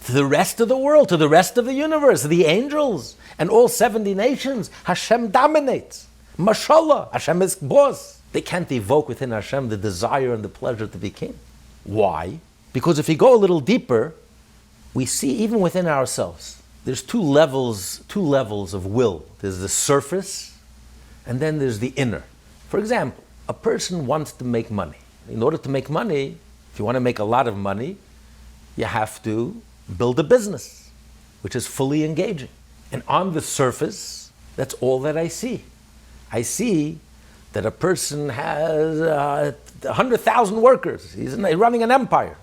to the rest of the world, to the rest of the universe, the angels, and all 70 nations, Hashem dominates. Mashallah, Hashem is boss. They can't evoke within Hashem the desire and the pleasure to be king. Why? Because if you go a little deeper, we see even within ourselves, there's two levels of will. There's the surface, and then there's the inner. For example, a person wants to make money. In order to make money, if you want to make a lot of money, you have to build a business, which is fully engaging. And on the surface, that's all that I see. I see that a person has 100,000 workers. He's running an empire.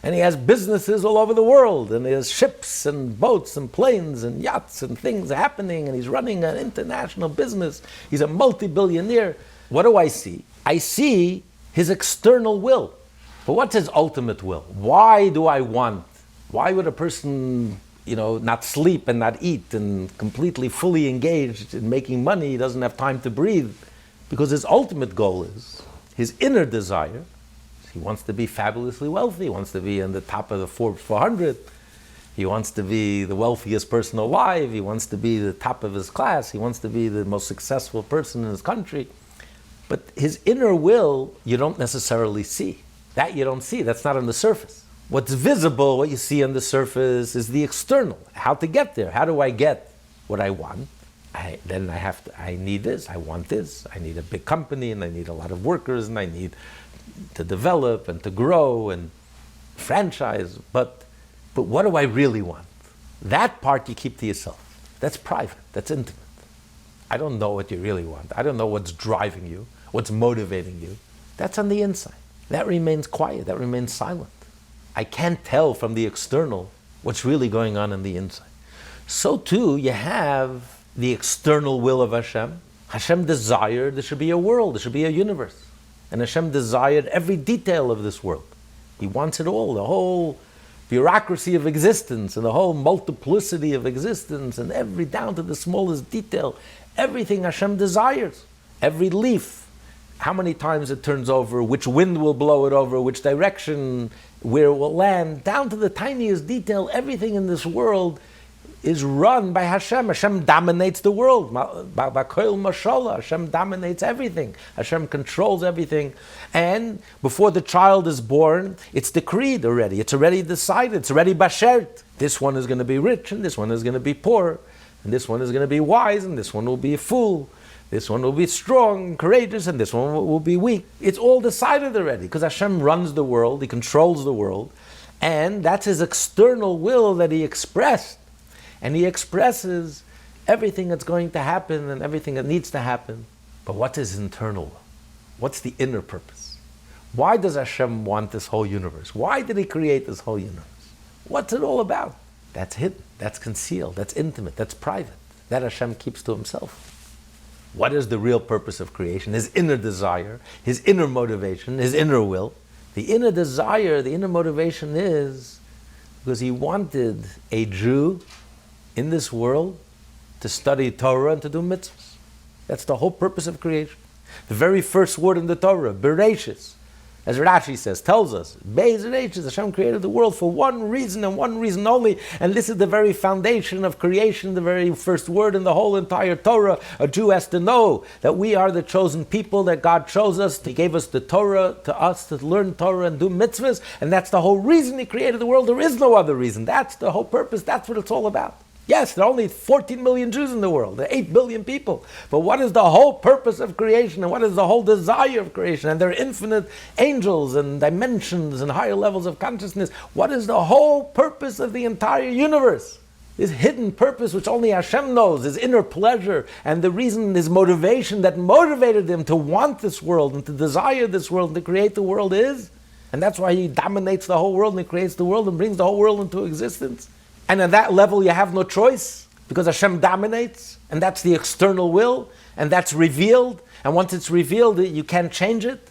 And he has businesses all over the world. And he has ships and boats and planes and yachts and things happening. And he's running an international business. He's a multi-billionaire. What do I see? I see his external will. But what's his ultimate will? Why do I want? Why would a person, not sleep and not eat and completely fully engaged in making money? He doesn't have time to breathe. Because his ultimate goal is, his inner desire, he wants to be fabulously wealthy. He wants to be in the top of the Forbes 400. He wants to be the wealthiest person alive. He wants to be the top of his class. He wants to be the most successful person in his country. But his inner will, you don't necessarily see. That you don't see. That's not on the surface. What's visible, what you see on the surface, is the external. How to get there. How do I get what I want? I need this, I want this, I need a big company, and I need a lot of workers, and I need to develop and to grow and franchise. But what do I really want? That part you keep to yourself. That's private, that's intimate. I don't know what you really want. I don't know what's driving you, what's motivating you. That's on the inside. That remains quiet, that remains silent. I can't tell from the external what's really going on the inside. So too, you have the external will of Hashem. Hashem desired there should be a world, there should be a universe. And Hashem desired every detail of this world. He wants it all, the whole bureaucracy of existence and the whole multiplicity of existence and every down to the smallest detail. Everything Hashem desires. Every leaf, how many times it turns over, which wind will blow it over, which direction, where it will land, down to the tiniest detail, everything in this world is run by Hashem. Hashem dominates the world. Hashem dominates everything. Hashem controls everything. And before the child is born, it's decreed already. It's already decided. It's already bashert. This one is going to be rich, and this one is going to be poor. And this one is going to be wise, and this one will be a fool. This one will be strong and courageous, and this one will be weak. It's all decided already, because Hashem runs the world. He controls the world. And that's his external will that he expressed. And he expresses everything that's going to happen and everything that needs to happen. But what's his internal will? What's the inner purpose? Why does Hashem want this whole universe? Why did he create this whole universe? What's it all about? That's hidden, that's concealed, that's intimate, that's private. That Hashem keeps to himself. What is the real purpose of creation? His inner desire, his inner motivation, his inner will. The inner desire, the inner motivation is because he wanted a Jew in this world to study Torah and to do mitzvahs. That's the whole purpose of creation. The very first word in the Torah, Bereshis, as Rashi says, tells us, Bereshis, Hashem created the world for one reason and one reason only, and this is the very foundation of creation, the very first word in the whole entire Torah. A Jew has to know that we are the chosen people, that God chose us. He gave us the Torah to us to learn Torah and do mitzvahs, and that's the whole reason he created the world. There is no other reason. That's the whole purpose. That's what it's all about. Yes, there are only 14 million Jews in the world. There are 8 billion people. But what is the whole purpose of creation? And what is the whole desire of creation? And there are infinite angels and dimensions and higher levels of consciousness. What is the whole purpose of the entire universe? His hidden purpose, which only Hashem knows, his inner pleasure, and the reason, his motivation that motivated him to want this world and to desire this world and to create the world is. And that's why he dominates the whole world and he creates the world and brings the whole world into existence. And at that level, you have no choice because Hashem dominates, and that's the external will, and that's revealed. And once it's revealed, you can't change it.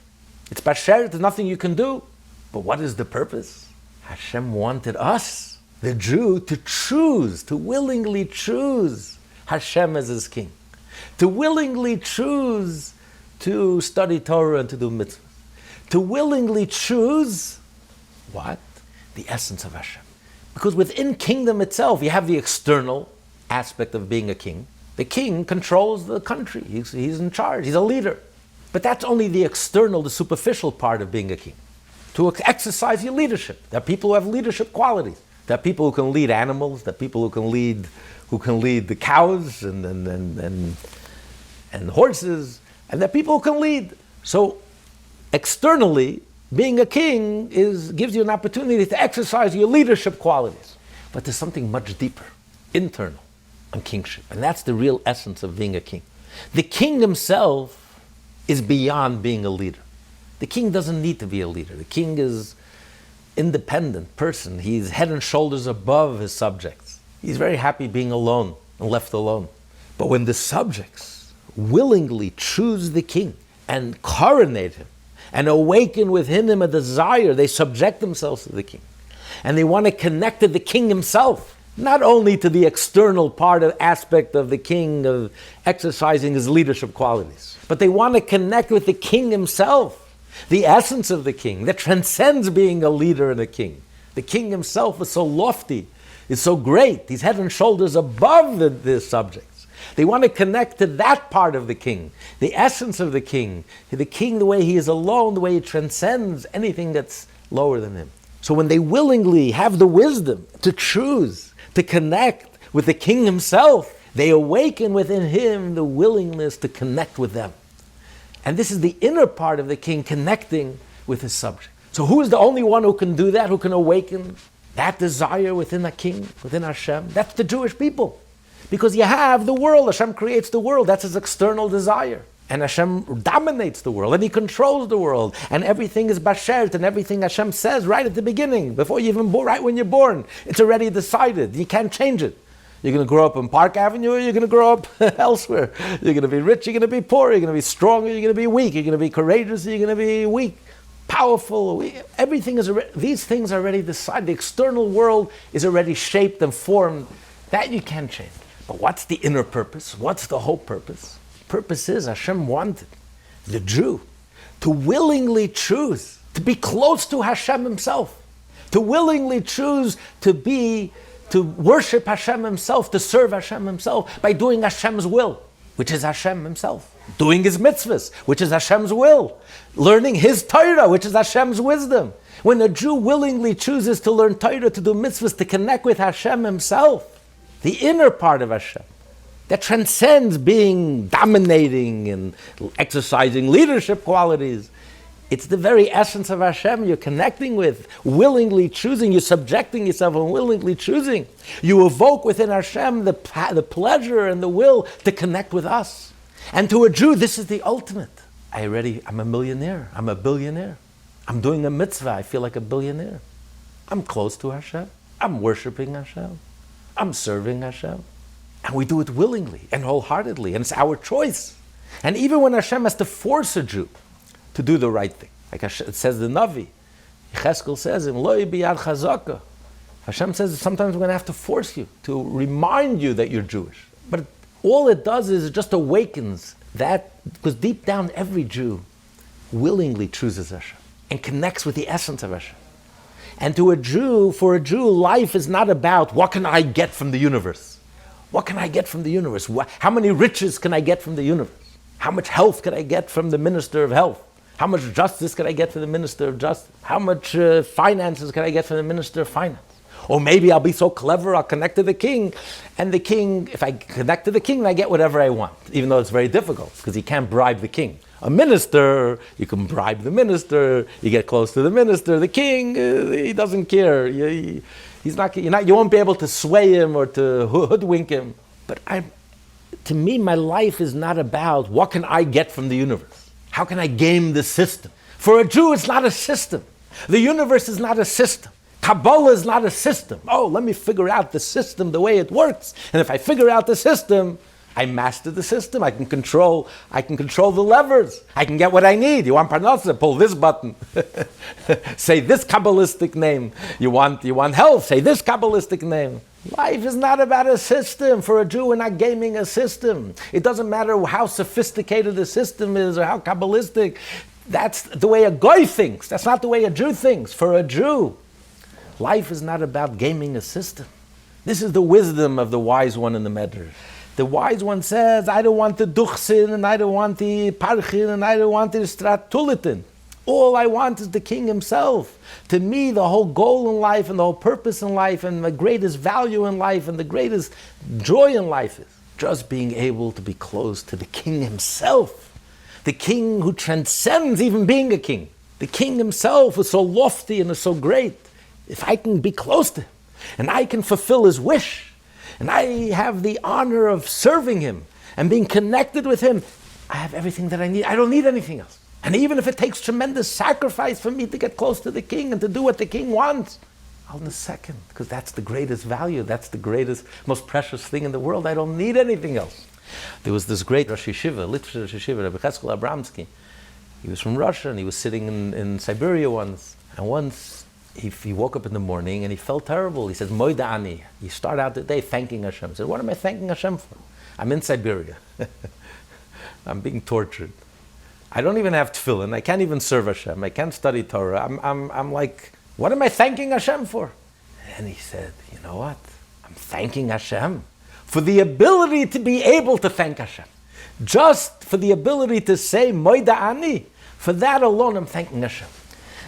It's basher, there's nothing you can do. But what is the purpose? Hashem wanted us, the Jew, to choose, to willingly choose Hashem as his king, to willingly choose to study Torah and to do mitzvahs, to willingly choose what? The essence of Hashem. Because within kingdom itself, you have the external aspect of being a king. The king controls the country. He's in charge. He's a leader. But that's only the external, the superficial part of being a king. To exercise your leadership. There are people who have leadership qualities. There are people who can lead animals. There are people who can lead the cows and horses. And there are people who can lead. So externally, being a king gives you an opportunity to exercise your leadership qualities. But there's something much deeper, internal, on kingship. And that's the real essence of being a king. The king himself is beyond being a leader. The king doesn't need to be a leader. The king is independent person. He's head and shoulders above his subjects. He's very happy being alone and left alone. But when the subjects willingly choose the king and coronate him and awaken within him a desire, they subject themselves to the king. And they want to connect to the king himself, not only to the external aspect of the king of exercising his leadership qualities, but they want to connect with the king himself, the essence of the king that transcends being a leader and a king. The king himself is so lofty, is so great. He's head and shoulders above the subjects. They want to connect to that part of the king, the essence of the king, the way he is alone, the way he transcends anything that's lower than him. So when they willingly have the wisdom to choose, to connect with the king himself, they awaken within him the willingness to connect with them. And this is the inner part of the king connecting with his subject. So who is the only one who can do that, who can awaken that desire within the king, within Hashem? That's the Jewish people. Because you have the world, Hashem creates the world, that's his external desire. And Hashem dominates the world, and he controls the world, and everything is bashert, and everything Hashem says right at the beginning, before you even right when you're born, it's already decided. You can't change it. You're going to grow up in Park Avenue, or you're going to grow up elsewhere. You're going to be rich, you're going to be poor, you're going to be strong, or you're going to be weak. You're going to be courageous, or you're going to be weak, powerful. Everything is these things are already decided. The external world is already shaped and formed. That you can't change. But what's the inner purpose? What's the whole purpose? Purpose is Hashem wanted the Jew to willingly choose to be close to Hashem himself, to willingly choose to worship Hashem himself, to serve Hashem himself by doing Hashem's will, which is Hashem himself, doing his mitzvahs, which is Hashem's will, learning his Torah, which is Hashem's wisdom. When a Jew willingly chooses to learn Torah, to do mitzvahs, to connect with Hashem himself, the inner part of Hashem, that transcends being dominating and exercising leadership qualities. It's the very essence of Hashem you're connecting with, willingly choosing, you're subjecting yourself and willingly choosing. You evoke within Hashem the pleasure and the will to connect with us. And to a Jew, this is the ultimate. I'm a millionaire, I'm a billionaire. I'm doing a mitzvah, I feel like a billionaire. I'm close to Hashem, I'm worshiping Hashem, I'm serving Hashem. And we do it willingly and wholeheartedly, and it's our choice. And even when Hashem has to force a Jew to do the right thing, like it says the Navi, Yecheskel says, Loi biyad chazaka. Hashem says sometimes we're going to have to force you, to remind you that you're Jewish. But all it does is it just awakens that, because deep down every Jew willingly chooses Hashem and connects with the essence of Hashem. And for a Jew, life is not about what can I get from the universe. What can I get from the universe? How many riches can I get from the universe? How much health can I get from the minister of health? How much justice can I get from the minister of justice? How much finances can I get from the minister of finance? Or maybe I'll be so clever, I'll connect to the king, and the king, if I connect to the king, I get whatever I want, even though it's very difficult, because you can't bribe the king. A minister, you can bribe the minister, you get close to the minister. The king, he doesn't care. You won't be able to sway him or to hoodwink him. But to me, my life is not about what can I get from the universe. How can I game the system? For a Jew, it's not a system. The universe is not a system. Kabbalah is not a system. Oh, let me figure out the system, the way it works. And if I figure out the system, I master the system. I can control the levers. I can get what I need. You want parnasa? Pull this button. Say this Kabbalistic name. You want health? Say this Kabbalistic name. Life is not about a system. For a Jew, we're not gaming a system. It doesn't matter how sophisticated the system is or how Kabbalistic. That's the way a goy thinks. That's not the way a Jew thinks. For a Jew, Life is not about gaming a system. This is the wisdom of the wise one in the Medrash. The wise one says, I don't want the duchsin, and I don't want the parchin, and I don't want the stratulitin. All I want is the king himself. To me, the whole goal in life and the whole purpose in life and the greatest value in life and the greatest joy in life is just being able to be close to the king himself. The king who transcends even being a king. The king himself is so lofty and is so great. If I can be close to him and I can fulfill his wish and I have the honor of serving him and being connected with him, I have everything that I need. I don't need anything else. And even if it takes tremendous sacrifice for me to get close to the king and to do what the king wants, I'll in a second, because that's the greatest value. That's the greatest, most precious thing in the world. I don't need anything else. There was this great Rosh Yeshiva, literary Rosh Yeshiva, Rabbi Krasnianski. He was from Russia and he was sitting in Siberia once. And once he woke up in the morning and he felt terrible. He said, Moida Ani. You start out the day thanking Hashem. He said, what am I thanking Hashem for? I'm in Siberia. I'm being tortured. I don't even have tefillin. I can't even serve Hashem. I can't study Torah. I'm like, what am I thanking Hashem for? And he said, you know what? I'm thanking Hashem for the ability to be able to thank Hashem. Just for the ability to say, Moida Ani. For that alone, I'm thanking Hashem.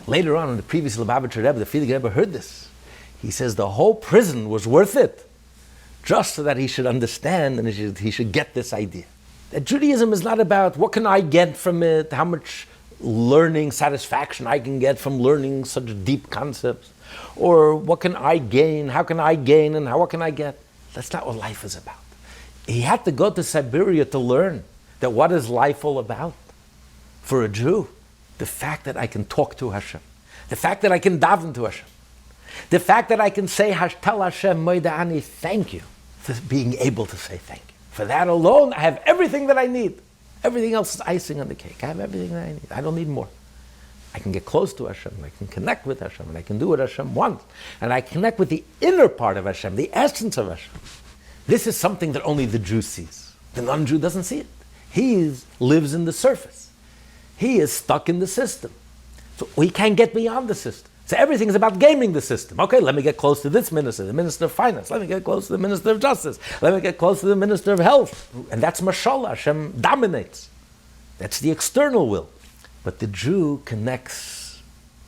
Later on in the previous Lubavitcher Rebbe, the Frierdiker Rebbe heard this. He says the whole prison was worth it, just so that he should understand and he should get this idea. That Judaism is not about what can I get from it, how much learning satisfaction I can get from learning such deep concepts, or what can I gain, how can I gain, and what can I get. That's not what life is about. He had to go to Siberia to learn that what is life all about. For a Jew, the fact that I can talk to Hashem, the fact that I can daven to Hashem, the fact that I can say, tell Hashem, Moida Ani, thank you, for being able to say thank you. For that alone, I have everything that I need. Everything else is icing on the cake. I have everything that I need. I don't need more. I can get close to Hashem, and I can connect with Hashem, and I can do what Hashem wants. And I connect with the inner part of Hashem, the essence of Hashem. This is something that only the Jew sees. The non-Jew doesn't see it. He lives in the surface. He is stuck in the system. So he can't get beyond the system. So everything is about gaming the system. Okay, let me get close to this minister, the minister of finance. Let me get close to the minister of justice. Let me get close to the minister of health. And that's mashallah. Hashem dominates. That's the external will. But the Jew connects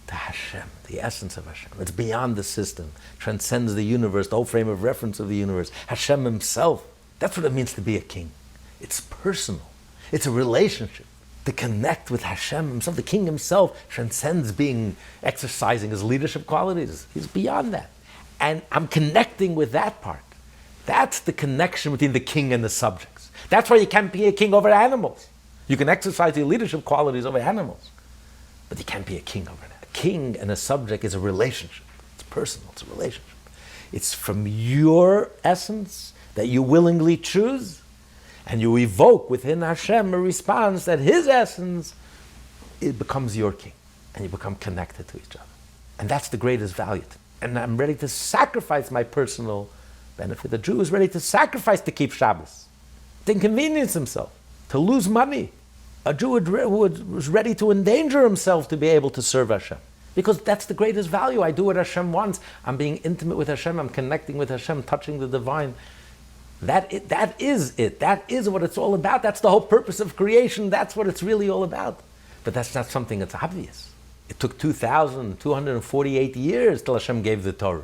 to Hashem, the essence of Hashem. It's beyond the system, transcends the universe, the whole frame of reference of the universe. Hashem himself. That's what it means to be a king. It's personal. It's a relationship. To connect with Hashem himself, the king himself transcends exercising his leadership qualities. He's beyond that. And I'm connecting with that part. That's the connection between the king and the subjects. That's why you can't be a king over animals. You can exercise your leadership qualities over animals, but you can't be a king over them. A king and a subject is a relationship. It's personal, it's a relationship. It's from your essence that you willingly choose, and you evoke within Hashem a response that his essence, it becomes your king. And you become connected to each other. And that's the greatest value. And I'm ready to sacrifice my personal benefit. The Jew is ready to sacrifice to keep Shabbos, to inconvenience himself, to lose money. A Jew was ready to endanger himself to be able to serve Hashem. Because that's the greatest value. I do what Hashem wants. I'm being intimate with Hashem. I'm connecting with Hashem, touching the divine. That is it. That is what it's all about. That's the whole purpose of creation. That's what it's really all about. But that's not something that's obvious. It took 2,248 years till Hashem gave the Torah,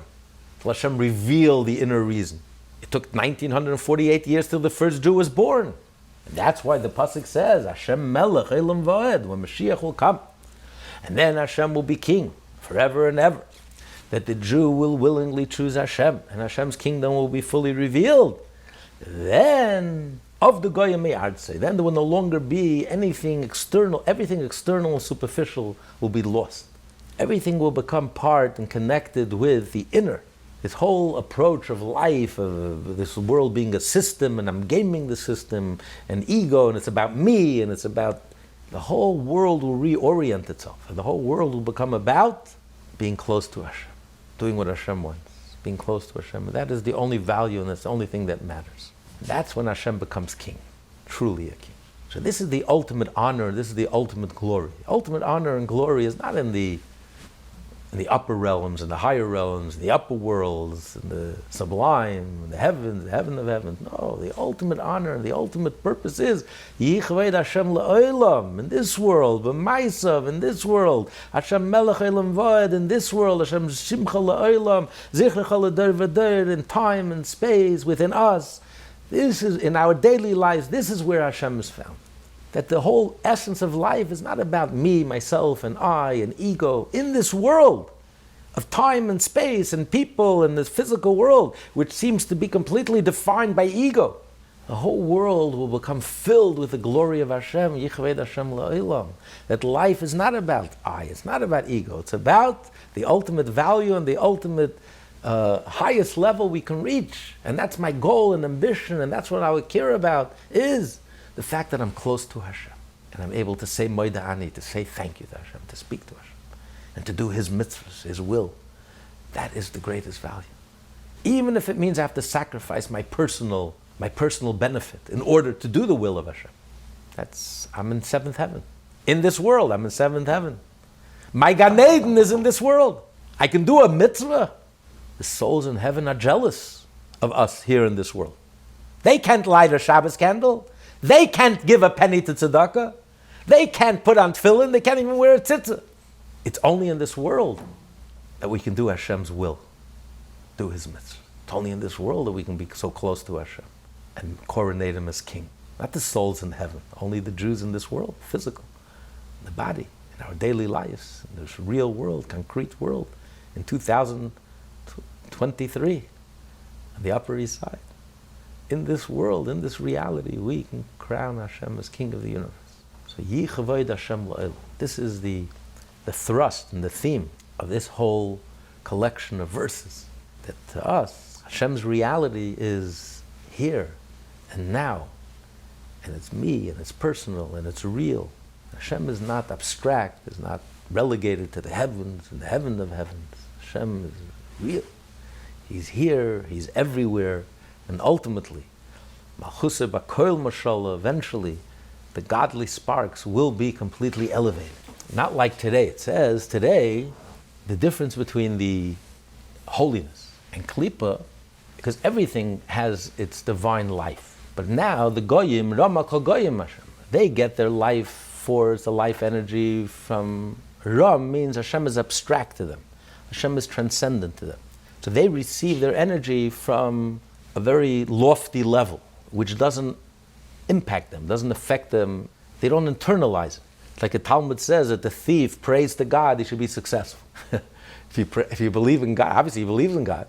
till Hashem revealed the inner reason. It took 1,948 years till the first Jew was born. And that's why the pasuk says, Hashem melech elam va'ed, when Mashiach will come. And then Hashem will be king forever and ever. That the Jew will willingly choose Hashem, and Hashem's kingdom will be fully revealed. Then, of the Goyim Me'artzei, then there will no longer be anything external. Everything external and superficial will be lost. Everything will become part and connected with the inner. This whole approach of life, of this world being a system, and I'm gaming the system, and ego, and it's about me, and it's about... The whole world will reorient itself, and the whole world will become about being close to Hashem, doing what Hashem wants. Being close to Hashem. That is the only value and that's the only thing that matters. That's when Hashem becomes king, truly a king. So this is the ultimate honor, this is the ultimate glory. Ultimate honor and glory is not in the in the upper realms, in the higher realms, in the upper worlds, in the sublime, in the heavens, the heaven of heavens. No, the ultimate honor and the ultimate purpose is Yehi Chevod Hashem le'olam, in this world, b'maisav, in this world, Hashem melech olam va'ed, in this world, Hashem shimcha le'olam, zichrecha l'dor v'dor, in time and space, within us. This is, in our daily lives, this is where Hashem is found. That the whole essence of life is not about me, myself, and I, and ego. In this world of time and space and people and this physical world, which seems to be completely defined by ego, the whole world will become filled with the glory of Hashem, Yehi Chevod Hashem le'olam. That life is not about I, it's not about ego. It's about the ultimate value and the ultimate highest level we can reach. And that's my goal and ambition, and that's what I would care about, is the fact that I'm close to Hashem, and I'm able to say Moida Ani, to say thank you to Hashem, to speak to Hashem, and to do His mitzvahs, His will. That is the greatest value. Even if it means I have to sacrifice my personal benefit in order to do the will of Hashem. I'm in seventh heaven. In this world, I'm in seventh heaven. My Gan Eden is in this world. I can do a mitzvah. The souls in heaven are jealous of us here in this world. They can't light a Shabbos candle. They can't give a penny to tzedakah. They can't put on tefillin. They can't even wear a tzitzit. It's only in this world that we can do Hashem's will, do His mitzvah. It's only in this world that we can be so close to Hashem and coronate Him as King. Not the souls in heaven, only the Jews in this world, physical, in the body, in our daily lives, in this real world, concrete world, in 2023, on the Upper East Side. In this world, in this reality, we can crown Hashem as King of the universe. So Yehi Chevod Hashem le'olam. This is the thrust and the theme of this whole collection of verses. That to us, Hashem's reality is here and now. And it's me, and it's personal, and it's real. Hashem is not abstract, is not relegated to the heavens and the heaven of heavens. Hashem is real. He's here, He's everywhere. And ultimately, eventually, the godly sparks will be completely elevated. Not like today. It says today, the difference between the holiness and Klippa, because everything has its divine life. But now the Goyim, Rama Kol Goyim Hashem, they get their life force, the life energy from Ram, means Hashem is abstract to them. Hashem is transcendent to them. So they receive their energy from a very lofty level, which doesn't impact them, doesn't affect them. They don't internalize it. It's like the Talmud says that the thief prays to God, he should be successful. If you believe in God, obviously he believes in God.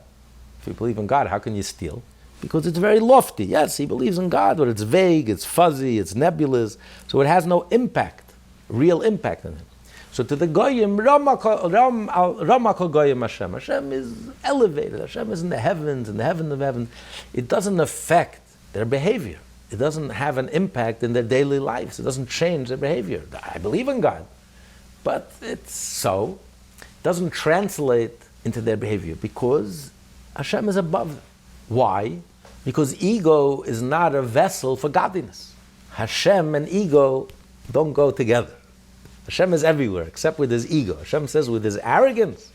If you believe in God, how can you steal? Because it's very lofty. Yes, he believes in God, but it's vague, it's fuzzy, it's nebulous, so it has no impact, real impact on him. So to the Goyim, Rama Kol Goyim Hashem. Hashem is elevated. Hashem is in the heavens, in the heaven of heavens. It doesn't affect their behavior. It doesn't have an impact in their daily lives. It doesn't change their behavior. I believe in God, but it's so. It doesn't translate into their behavior because Hashem is above them. Why? Because ego is not a vessel for godliness. Hashem and ego don't go together. Hashem is everywhere, except with His ego. Hashem says with His arrogance,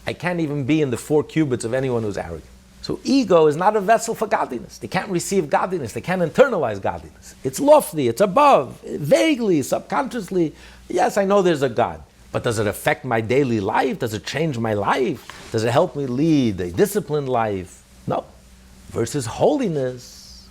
I can't even be in the 4 cubits of anyone who's arrogant. So ego is not a vessel for godliness. They can't receive godliness. They can't internalize godliness. It's lofty, it's above, vaguely, subconsciously. Yes, I know there's a God. But does it affect my daily life? Does it change my life? Does it help me lead a disciplined life? No. Versus holiness,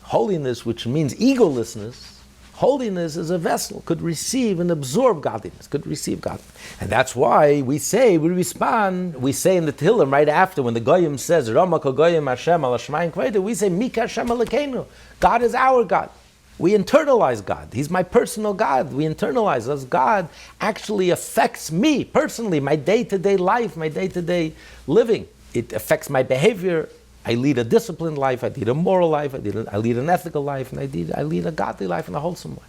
which means egolessness, holiness is a vessel, could receive and absorb godliness, could receive God. And that's why we say in the Tehillim right after, when the Goyim says, Rama Kol Goyim Hashem al Shemaim Kvedu, we say, Mika Hashem Elokeinu. God is our God. We internalize God. He's my personal God. We internalize as God actually affects me personally, my day-to-day life, my day-to-day living. It affects my behavior. I lead a disciplined life, I lead a moral life, I lead an ethical life, and I lead a godly life and a wholesome life.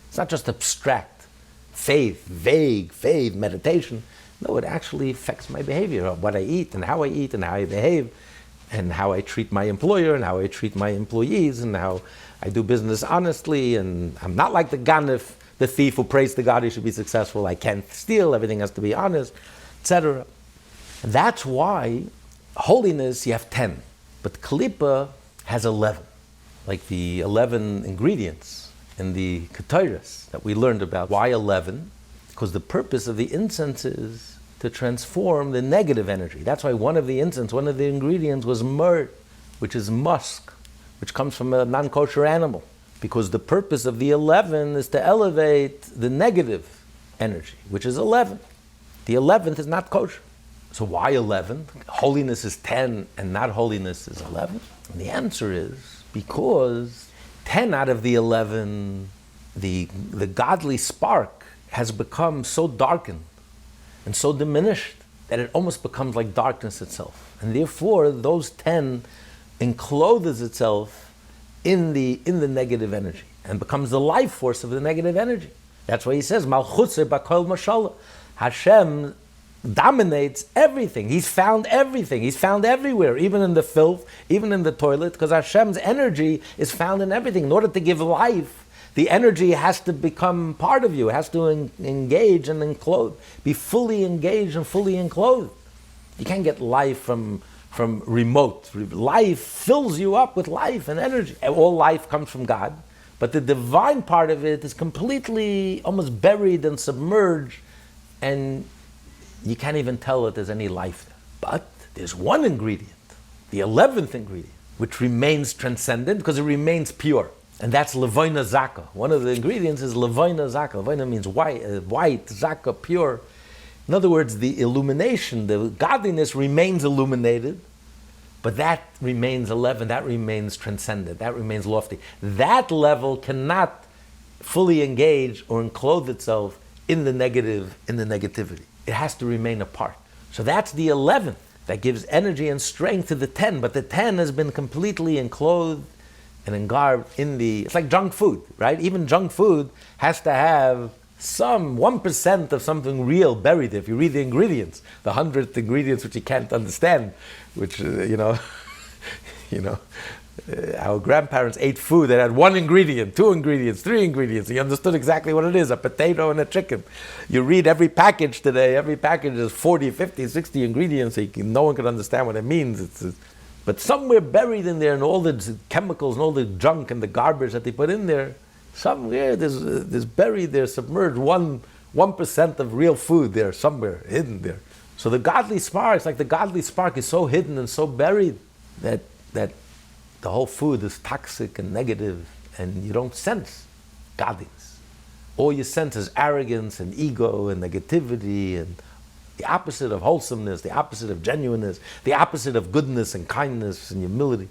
It's not just abstract faith, vague faith, meditation. No, it actually affects my behavior, what I eat and how I behave, and how I treat my employer and how I treat my employees, and how I do business honestly. And I'm not like the ganef, the thief who prays to God he should be successful. I can't steal, everything has to be honest, etc. And that's why holiness, you have 10. But Kalipa has 11. Like the 11 ingredients in the Ketores that we learned about. Why 11? Because the purpose of the incense is to transform the negative energy. That's why one of the ingredients was myrrh, which is musk, which comes from a non-kosher animal. Because the purpose of the 11 is to elevate the negative energy, which is 11. The 11th is not kosher. So why 11? Holiness is 10 and not holiness is 11? And the answer is because 10 out of the 11, the godly spark has become so darkened and so diminished that it almost becomes like darkness itself. And therefore, those 10 encloses itself in the negative energy and becomes the life force of the negative energy. That's why he says, Malchutze Bakol Mashallah. Hashem dominates everything. He's found everything. He's found everywhere, even in the filth, even in the toilet, because Hashem's energy is found in everything. In order to give life, the energy has to become part of you. It has to engage and enclose, be fully engaged and fully enclosed. You can't get life from remote. Life fills you up with life and energy. All life comes from God, but the divine part of it is completely almost buried and submerged, and you can't even tell that there's any life there. But there's one ingredient, the 11th ingredient, which remains transcendent because it remains pure. And that's Levoina Zaka. One of the ingredients is Levoina Zaka. Levoina means white, Zaka, pure. In other words, the illumination, the godliness remains illuminated, but that remains 11, that remains transcendent, that remains lofty. That level cannot fully engage or enclose itself in the negative, in the negativity. It has to remain apart. So that's the 11th that gives energy and strength to the 10, but the 10 has been completely enclosed and engarbed in it's like junk food, right? Even junk food has to have some 1% of something real buried. If you read the ingredients, the 100th ingredients which you can't understand, which, our grandparents ate food that had one ingredient, 2 ingredients, 3 ingredients. He understood exactly what it is, a potato and a chicken. You read every package today, every package is 40, 50, 60 ingredients, so no one can understand what it means. But somewhere buried in there, and all the chemicals and all the junk and the garbage that they put in there, somewhere there's buried there, submerged 1% of real food there, somewhere hidden there. So the godly spark, is so hidden and so buried that the whole food is toxic and negative, and you don't sense godliness. All you sense is arrogance and ego and negativity and the opposite of wholesomeness, the opposite of genuineness, the opposite of goodness and kindness and humility.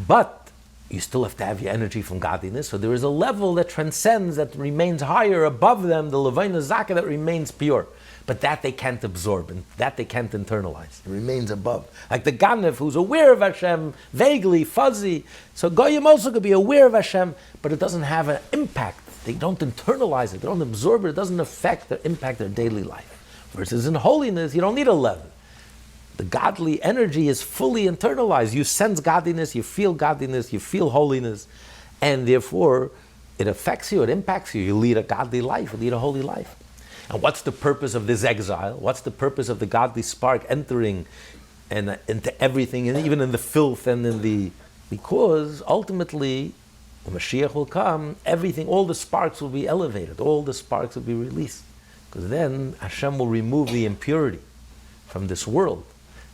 But you still have to have your energy from godliness, so there is a level that transcends, that remains higher above them, the Levaina Zaka, that remains pure. But that they can't absorb, and that they can't internalize. It remains above. Like the Ganev, who's aware of Hashem, vaguely, fuzzy. So Goyim also could be aware of Hashem, but it doesn't have an impact. They don't internalize it, they don't absorb it, it doesn't affect their impact, their daily life. Versus in holiness, you don't need 11. The godly energy is fully internalized. You sense godliness, you feel holiness, and therefore it affects you, it impacts you. You lead a godly life, you lead a holy life. And what's the purpose of this exile? What's the purpose of the godly spark entering and into everything, and even in the filth and in the... Because ultimately, when Mashiach will come, everything, all the sparks will be elevated, all the sparks will be released. Because then Hashem will remove the impurity from this world.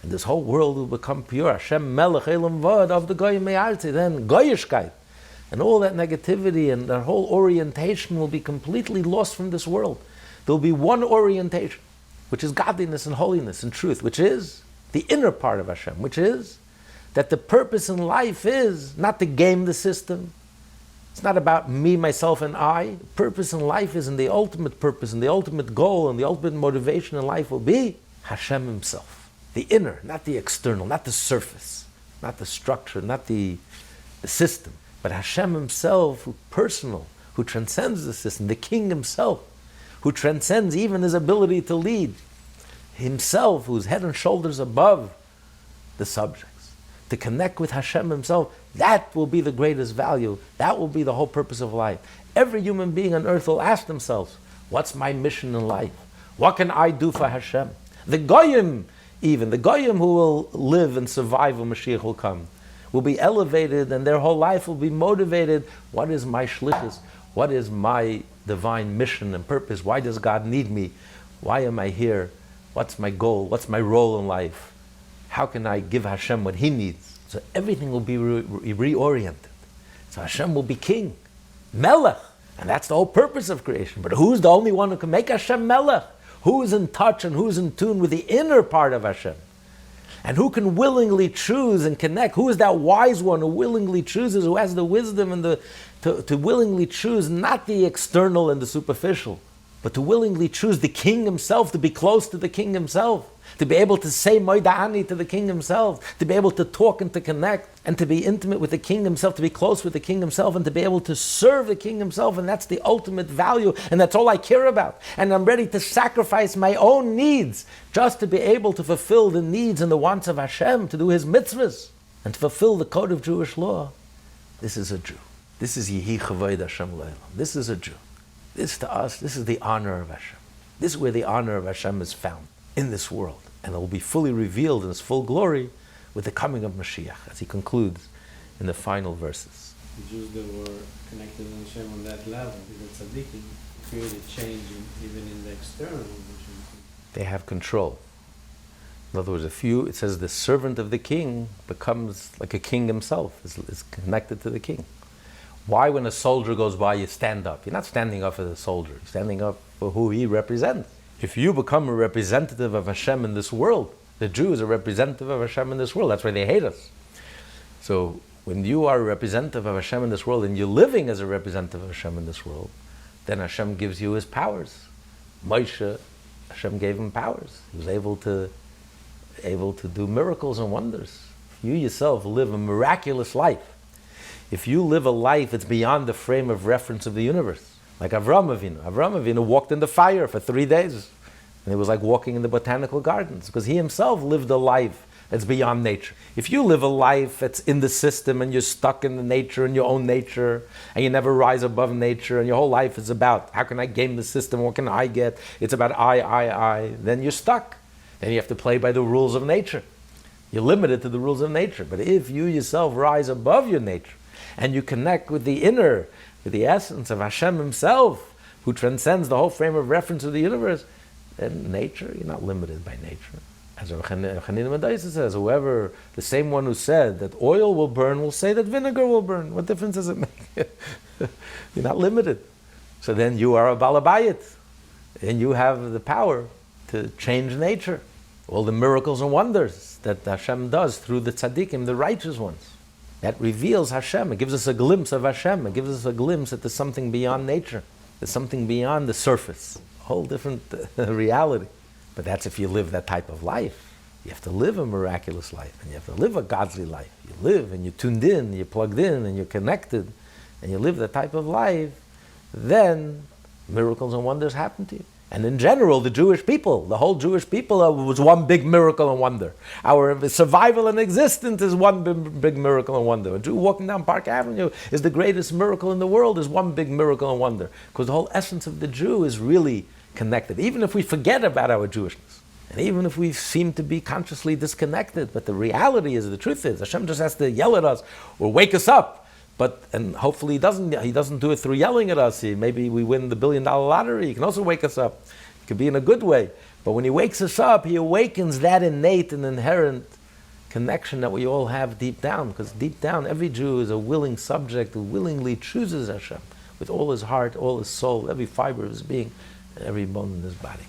And this whole world will become pure. Hashem melech elam vod of the goyim me'artzi. Then goyishkeit. And all that negativity and that whole orientation will be completely lost from this world. There will be one orientation, which is godliness and holiness and truth, which is the inner part of Hashem, which is that the purpose in life is not to game the system. It's not about me, myself, and I. The purpose in life is, and the ultimate purpose and the ultimate goal and the ultimate motivation in life will be Hashem Himself. The inner, not the external, not the surface, not the structure, not the system, but Hashem Himself, who personal, who transcends the system, the King Himself, who transcends even His ability to lead, Himself, who's head and shoulders above the subjects, to connect with Hashem Himself. That will be the greatest value. That will be the whole purpose of life. Every human being on earth will ask themselves, what's my mission in life? What can I do for Hashem? The Goyim, even the Goyim who will live and survive when Mashiach will come, will be elevated and their whole life will be motivated. What is my shlichus? What is my divine mission and purpose? Why does God need me? Why am I here? What's my goal? What's my role in life? How can I give Hashem what He needs? So everything will be reoriented. So Hashem will be king, Melech. And that's the whole purpose of creation. But who's the only one who can make Hashem Melech? Who's in touch and who's in tune with the inner part of Hashem? And who can willingly choose and connect? Who is that wise one who willingly chooses, who has the wisdom and to willingly choose not the external and the superficial, but to willingly choose the king himself, to be close to the king himself, to be able to say Moida'ani to the king himself, to be able to talk and to connect, and to be intimate with the king himself, to be close with the king himself, and to be able to serve the king himself, and that's the ultimate value, and that's all I care about. And I'm ready to sacrifice my own needs just to be able to fulfill the needs and the wants of Hashem, to do His mitzvahs, and to fulfill the code of Jewish law. This is a Jew. This is Yehi Chevod Hashem Le'elam. This is a Jew. This to us, this is the honor of Hashem. This is where the honor of Hashem is found, in this world. And it will be fully revealed in its full glory with the coming of Mashiach, as he concludes in the final verses. The Jews that were connected to Hashem on that level, the tzaddikim, created change even in the external. They have control. In other words, it says the servant of the king becomes like a king himself, is connected to the king. Why when a soldier goes by you stand up? You're not standing up for the soldier, you're standing up for who he represents. If you become a representative of Hashem in this world, the Jew is a representative of Hashem in this world, that's why they hate us. So when you are a representative of Hashem in this world and you're living as a representative of Hashem in this world, then Hashem gives you His powers. Moshe, Hashem gave him powers. He was able to do miracles and wonders. If you yourself live a miraculous life, if you live a life that's beyond the frame of reference of the universe, like Avraham Avinu. Avraham Avinu walked in the fire for 3 days. And it was like walking in the botanical gardens, because he himself lived a life that's beyond nature. If you live a life that's in the system and you're stuck in the nature and your own nature, and you never rise above nature, and your whole life is about, how can I game the system, what can I get? It's about I, then you're stuck. Then you have to play by the rules of nature. You're limited to the rules of nature. But if you yourself rise above your nature, and you connect with the inner, with the essence of Hashem Himself, who transcends the whole frame of reference of the universe, then nature, you're not limited by nature. As Chanina Medaisa says, whoever, the same one who said that oil will burn, will say that vinegar will burn. What difference does it make? You're not limited. So then you are a balabayit, and you have the power to change nature. All the miracles and wonders that Hashem does through the tzaddikim, the righteous ones. That reveals Hashem. It gives us a glimpse of Hashem. It gives us a glimpse that there's something beyond nature. There's something beyond the surface. A whole different reality. But that's if you live that type of life. You have to live a miraculous life. And you have to live a godly life. You live and you're tuned in, you're plugged in, and you're connected. And you live that type of life. Then miracles and wonders happen to you. And in general, the Jewish people, the whole Jewish people was one big miracle and wonder. Our survival and existence is one big miracle and wonder. A Jew walking down Park Avenue is the greatest miracle in the world, is one big miracle and wonder. Because the whole essence of the Jew is really connected. Even if we forget about our Jewishness, and even if we seem to be consciously disconnected, but the reality is, the truth is, Hashem just has to yell at us or wake us up. And hopefully he doesn't do it through yelling at us. Maybe we win the $1 billion lottery. He can also wake us up. It could be in a good way. But when he wakes us up, he awakens that innate and inherent connection that we all have deep down. Because deep down, every Jew is a willing subject who willingly chooses Hashem with all his heart, all his soul, every fiber of his being, and every bone in his body.